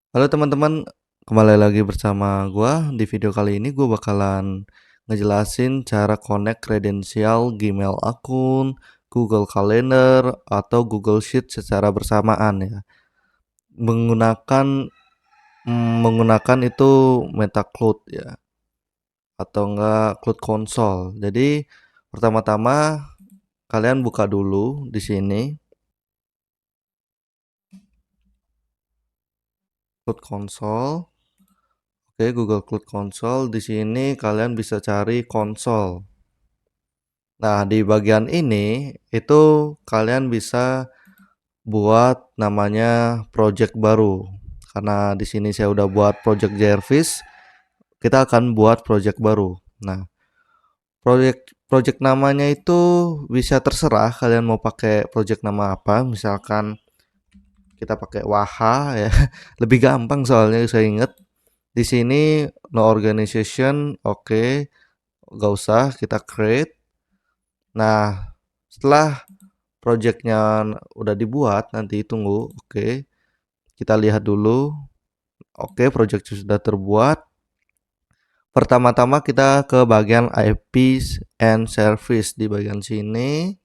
Halo teman-teman, kembali lagi bersama gua. Di video kali ini gua bakalan ngejelasin cara connect kredensial Gmail akun, Google Calendar, atau Google Sheet secara bersamaan ya. Menggunakan menggunakan itu Meta Cloud ya, atau enggak Cloud Console. Jadi pertama-tama kalian buka dulu di sini Cloud Console. Oke, Google Cloud Console. Di sini kalian bisa cari konsol. Nah, di bagian ini itu kalian bisa buat namanya project baru. Karena di sini saya udah buat project Jarvis, kita akan buat project baru. Nah, project namanya itu bisa terserah kalian mau pakai project nama apa. Misalkan kita pakai Waha ya. Lebih gampang soalnya saya inget. Di sini no organization, oke, gak usah kita create. Nah, setelah projectnya udah dibuat, nanti tunggu. Oke, kita lihat dulu. Oke, project sudah terbuat. Pertama-tama kita ke bagian IPs and service di bagian sini.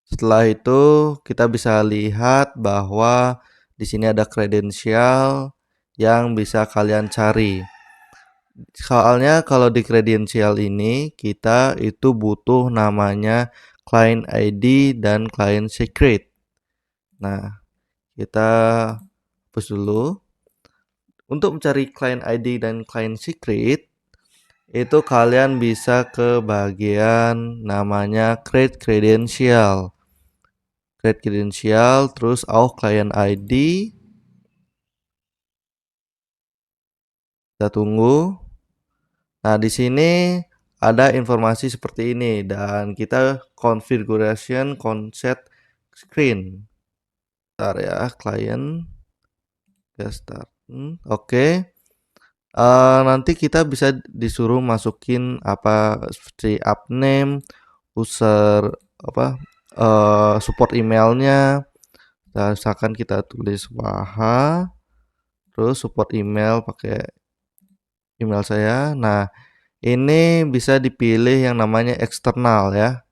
Setelah itu kita bisa lihat bahwa di sini ada kredensial yang bisa kalian cari. Soalnya kalau di kredensial ini kita itu butuh namanya client ID dan client secret. Nah, kita hapus dulu. Untuk mencari client ID dan client secret, itu kalian bisa ke bagian namanya create credential. Create credential, terus client ID. Kita tunggu. Nah, di sini ada informasi seperti ini dan kita configuration concept screen. Bentar ya, client. Ya, start. Oke. Nanti kita bisa disuruh masukin apa seperti app name, user apa support emailnya. Nah, misalkan kita tulis Waha, terus support email pakai email saya. Nah, ini bisa dipilih yang namanya eksternal ya.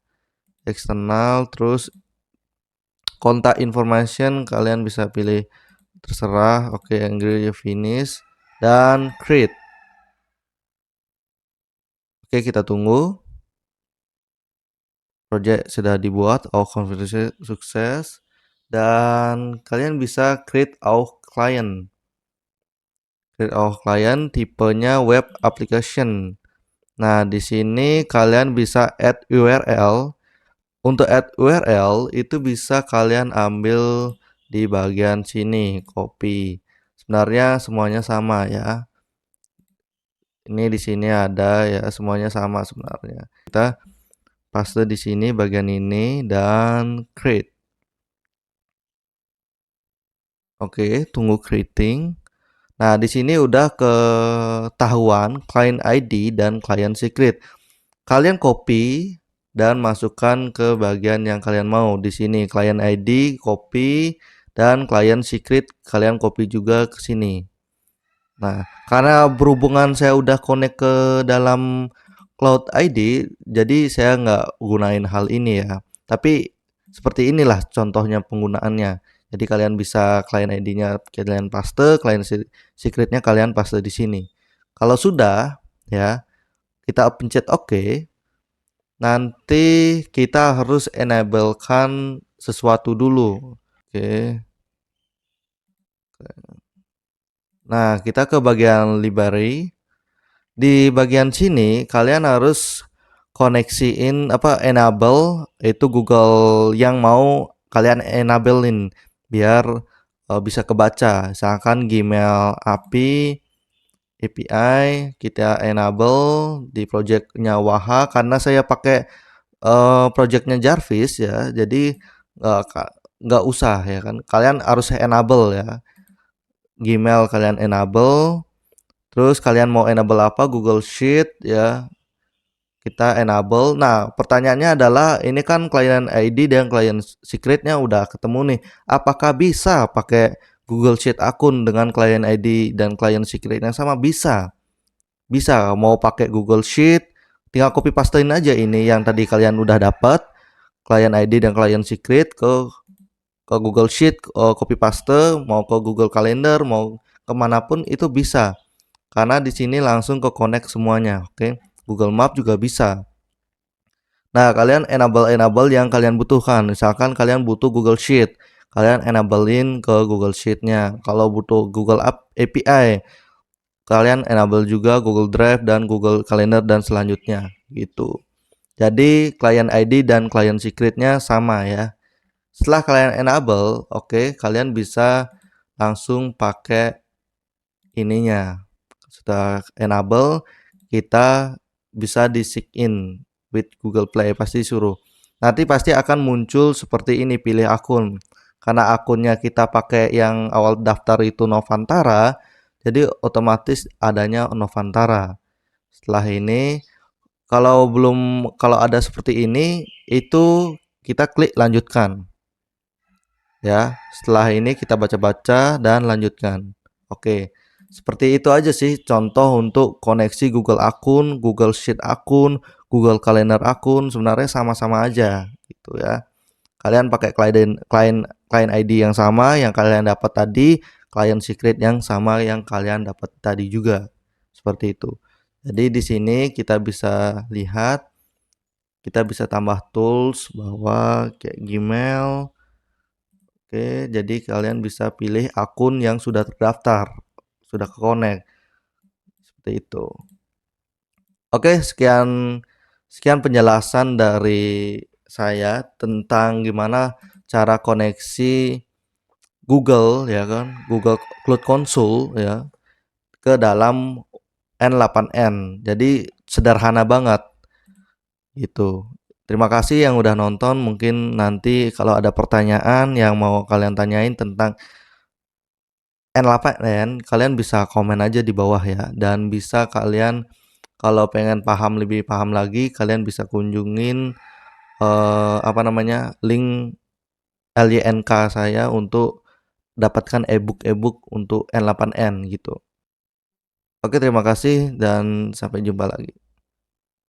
Eksternal, terus kontak information kalian bisa pilih terserah. Oke, agree finish dan create. Oke, kita tunggu. Project sudah dibuat, our configuration sukses, dan kalian bisa create our client. Create our client tipenya web application. Nah, di sini kalian bisa add URL. Untuk add URL itu bisa kalian ambil di bagian sini, copy. Sebenarnya semuanya sama ya. Ini di sini ada ya, semuanya sama sebenarnya. Kita paste di sini bagian ini dan create. Oke, tunggu creating. Nah, di sini udah ketahuan client ID dan client secret. Kalian copy dan masukkan ke bagian yang kalian mau. Di sini client ID copy dan client secret kalian copy juga ke sini. Nah, karena berhubungan saya udah connect ke dalam Cloud ID, jadi saya nggak gunain hal ini ya. Tapi seperti inilah contohnya penggunaannya. Jadi kalian bisa client ID-nya kalian paste, client secret-nya kalian paste di sini. Kalau sudah ya, kita pencet OK. Nanti kita harus enablekan sesuatu dulu. Oke. Nah, kita ke bagian library. Di bagian sini kalian harus koneksiin enable itu Google yang mau kalian enablein biar bisa kebaca. Misalkan Gmail API kita enable di projectnya Waha karena saya pakai projectnya Jarvis ya. Jadi nggak nggak usah ya kan. Kalian harus enable ya. Gmail kalian enable. Terus kalian mau enable apa? Google Sheet ya. kita enable. Nah, pertanyaannya adalah ini kan client ID dan client secretnya udah ketemu nih. Apakah bisa pakai Google Sheet akun dengan client ID dan client secret yang sama? Bisa. Bisa. Mau pakai Google Sheet, tinggal copy pastein aja ini yang tadi kalian udah dapat, client ID dan client secret ke Google Sheet, copy paste, mau ke Google Calendar, mau kemanapun itu bisa. Karena di sini langsung ke connect semuanya, oke? Google Map juga bisa. Nah, kalian enable yang kalian butuhkan. Misalkan kalian butuh Google Sheet, kalian enablein ke Google Sheet-nya. Kalau butuh Google API, kalian enable juga Google Drive dan Google Calendar dan selanjutnya gitu. Jadi client ID dan client secret-nya sama ya. Setelah kalian enable, oke, kalian bisa langsung pakai ininya. Setelah enable, kita bisa di sign in with Google Play, pasti suruh. Nanti pasti akan muncul seperti ini, pilih akun. Karena akunnya kita pakai yang awal daftar itu Novantara, jadi otomatis adanya Novantara. Setelah ini, kalau ada seperti ini, itu kita klik lanjutkan. Ya, setelah ini kita baca-baca dan lanjutkan. Oke. Seperti itu aja sih contoh untuk koneksi Google akun, Google Sheet akun, Google Calendar akun, sebenarnya sama-sama aja gitu ya. Kalian pakai client ID yang sama yang kalian dapat tadi, client secret yang sama yang kalian dapat tadi juga. Seperti itu. Jadi di sini kita bisa lihat, kita bisa tambah tools bahwa kayak Gmail. Oke, jadi kalian bisa pilih akun yang sudah terdaftar, sudah connect. Seperti itu. Oke, sekian sekian penjelasan dari saya tentang gimana cara koneksi Google ya kan, Google Cloud Console ya ke dalam N8N. Jadi sederhana banget gitu. Terima kasih yang udah nonton. Mungkin nanti kalau ada pertanyaan yang mau kalian tanyain tentang N8N, kalian bisa komen aja di bawah ya. Dan bisa kalian kalau pengen lebih paham lagi, kalian bisa kunjungin link LYNK saya untuk dapatkan ebook untuk N8N gitu. Oke, terima kasih dan sampai jumpa lagi.